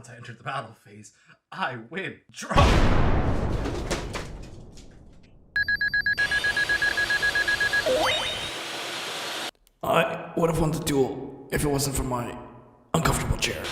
once I enter the battle phase, I win. Draw! I would have won the duel if it wasn't for my uncomfortable chair.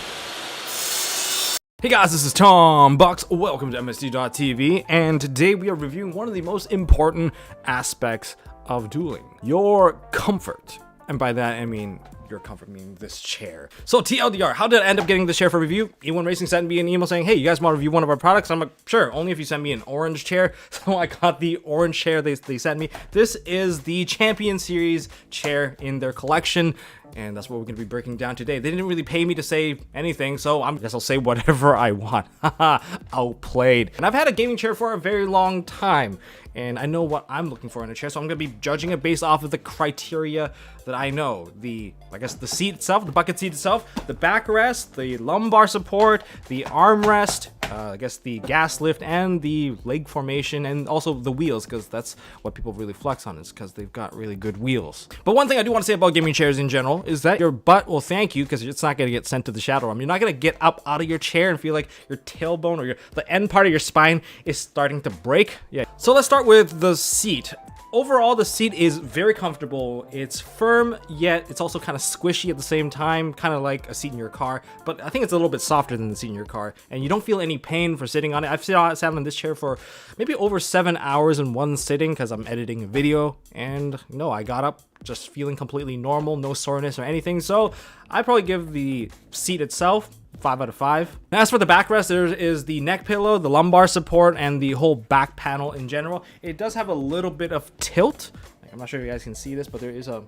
Hey guys, this is Tom Bucks. Welcome to MSD.TV, and today we are reviewing one of the most important aspects of dueling: your comfort. And by that, I mean your comfort, meaning this chair. So TLDR, how did I end up getting this chair for review? E1 Racing sent me an email saying, hey, you guys want to review one of our products? I'm like, sure, only if you send me an orange chair. So I got the orange chair they sent me. This is the Champion Series chair in their collection, and that's what we're going to be breaking down today. They didn't really pay me to say anything, so I guess I'll say whatever I want. Haha, outplayed. And I've had a gaming chair for a very long time, and I know what I'm looking for in a chair, so I'm going to be judging it based off of the criteria that I know. I guess the seat itself, the bucket seat itself, the backrest, the lumbar support, the armrest, I guess the gas lift, and the leg formation, and also the wheels, because that's what people really flex on, is because they've got really good wheels. But one thing I do want to say about gaming chairs in general is that your butt will thank you, because it's not going to get sent to the shadow realm. You're not going to get up out of your chair and feel like your tailbone or the end part of your spine is starting to break. Yeah. So let's start with the seat. Overall, the seat is very comfortable. It's firm, yet it's also kind of squishy at the same time, kind of like a seat in your car, but I think it's a little bit softer than the seat in your car, and you don't feel any pain for sitting on it. I've sat on this chair for maybe over 7 hours in one sitting because I'm editing a video, and no, I got up just feeling completely normal, no soreness or anything, so I probably give the seat itself 5 out of 5. Now, as for the backrest, there is the neck pillow, the lumbar support, and the whole back panel in general. It does have a little bit of tilt. I'm not sure if you guys can see this, but there is a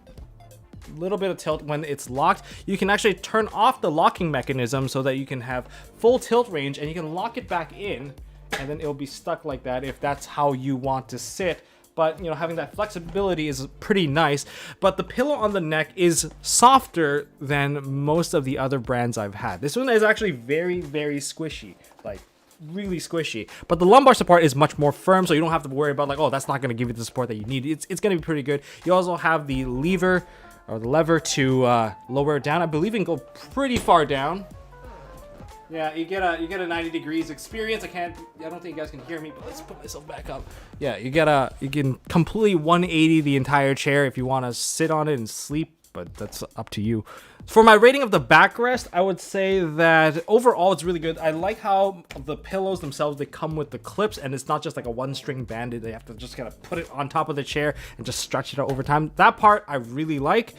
little bit of tilt when it's locked. You can actually turn off the locking mechanism so that you can have full tilt range, and you can lock it back in, and then it'll be stuck like that if that's how you want to sit. But, you know, having that flexibility is pretty nice. But the pillow on the neck is softer than most of the other brands I've had. This one is actually very, very squishy, like really squishy. But the lumbar support is much more firm, so you don't have to worry about like, oh, that's not going to give you the support that you need. It's going to be pretty good. You also have the lever to lower it down. I believe it can go pretty far down. Yeah, you get a 90 degrees experience. I don't think you guys can hear me, but let's put myself back up. Yeah, you can completely 180 the entire chair if you want to sit on it and sleep, but that's up to you. For my rating of the backrest, I would say that overall it's really good. I like how the pillows themselves, they come with the clips, and it's not just like a one-string bandit. They have to just kind of put it on top of the chair and just stretch it out over time. That part I really like.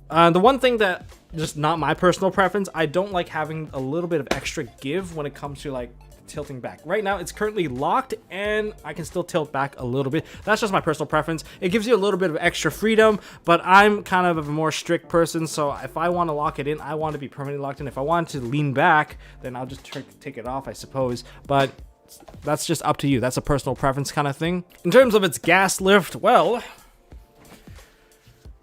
The one thing that, just not my personal preference, I don't like having a little bit of extra give when it comes to like tilting back. Right now it's currently locked and I can still tilt back a little bit. That's just my personal preference. It gives you a little bit of extra freedom, but I'm kind of a more strict person, so if I want to lock it in, I want to be permanently locked in. If I want to lean back, then I'll just take it off, I suppose. But that's just up to you. That's a personal preference kind of thing. In terms of its gas lift, well,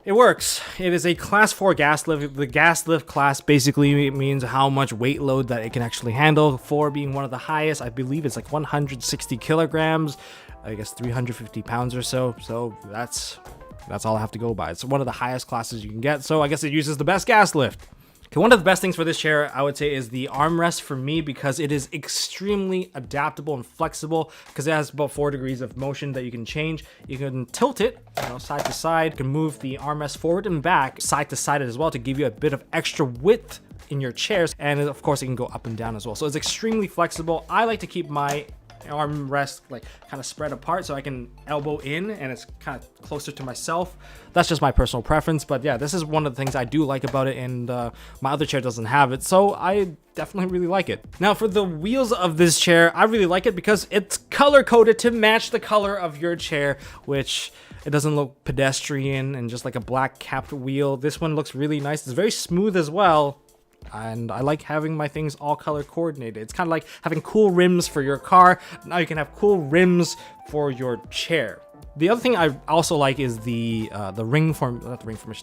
it works. It is a class 4 gas lift. The gas lift class basically means how much weight load that it can actually handle. 4 being one of the highest. I believe it's like 160 kilograms. I guess 350 pounds or so. So that's all I have to go by. It's one of the highest classes you can get. So I guess it uses the best gas lift. Okay, one of the best things for this chair, I would say, is the armrest for me, because it is extremely adaptable and flexible, because it has about 4 degrees of motion that you can change. You can tilt it, side to side. You can move the armrest forward and back, side to side as well, to give you a bit of extra width in your chairs. And of course, it can go up and down as well. So it's extremely flexible. I like to keep my armrest like kind of spread apart so I can elbow in and it's kind of closer to myself. That's just my personal preference, but yeah, this is one of the things I do like about it, and my other chair doesn't have it, so I definitely really like it. Now for the wheels of this chair, I really like it because it's color coded to match the color of your chair, which it doesn't look pedestrian and just like a black capped wheel. This one looks really nice. It's very smooth as well. And I like having my things all color coordinated. It's kind of like having cool rims for your car. Now you can have cool rims for your chair. The other thing I also like is the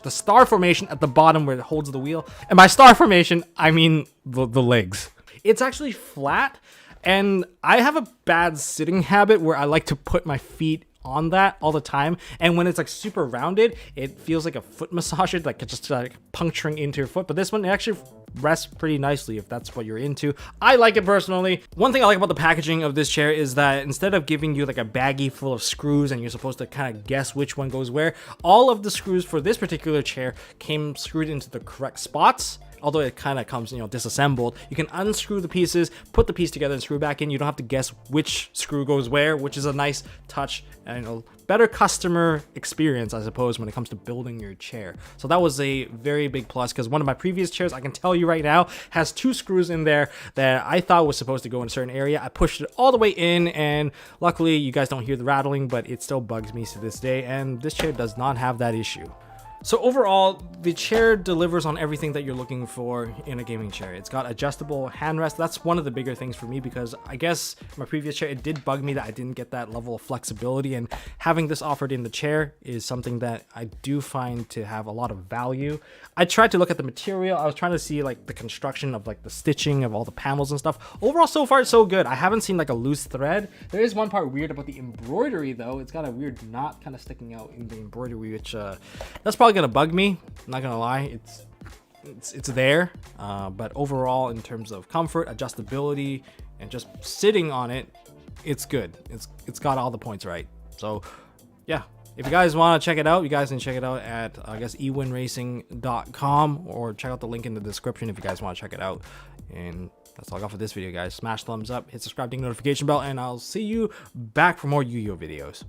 star formation at the bottom where it holds the wheel. And by star formation, I mean the legs. It's actually flat, and I have a bad sitting habit where I like to put my feet on that all the time. And when it's like super rounded, it feels like a foot massager, like it's just like puncturing into your foot. But this one, it actually rests pretty nicely if that's what you're into. I like it personally. One thing I like about the packaging of this chair is that instead of giving you like a baggie full of screws and you're supposed to kind of guess which one goes where, all of the screws for this particular chair came screwed into the correct spots. Although it kind of comes, disassembled, you can unscrew the pieces, put the piece together and screw back in. You don't have to guess which screw goes where, which is a nice touch and better customer experience, I suppose, when it comes to building your chair. So that was a very big plus, because one of my previous chairs, I can tell you right now, has 2 screws in there that I thought was supposed to go in a certain area. I pushed it all the way in, and luckily you guys don't hear the rattling, but it still bugs me to this day, and this chair does not have that issue. So overall, the chair delivers on everything that you're looking for in a gaming chair. It's got adjustable handrest. That's one of the bigger things for me, because I guess my previous chair, it did bug me that I didn't get that level of flexibility, and having this offered in the chair is something that I do find to have a lot of value. I tried to look at the material. I was trying to see like the construction of like the stitching of all the panels and stuff. Overall, so far, so good. I haven't seen like a loose thread. There is one part weird about the embroidery though. It's got a weird knot kind of sticking out in the embroidery, which that's probably gonna bug me. I'm not gonna lie, it's there, but overall, in terms of comfort, adjustability, and just sitting on it, it's good. It's got all the points right. So yeah, if you guys want to check it out, you guys can check it out at I guess ewinracing.com, or check out the link in the description if you guys want to check it out. And that's all I got for this video, guys. Smash thumbs up, hit subscribe, ding notification bell, and I'll see you back for more Yu-Gi-Oh videos.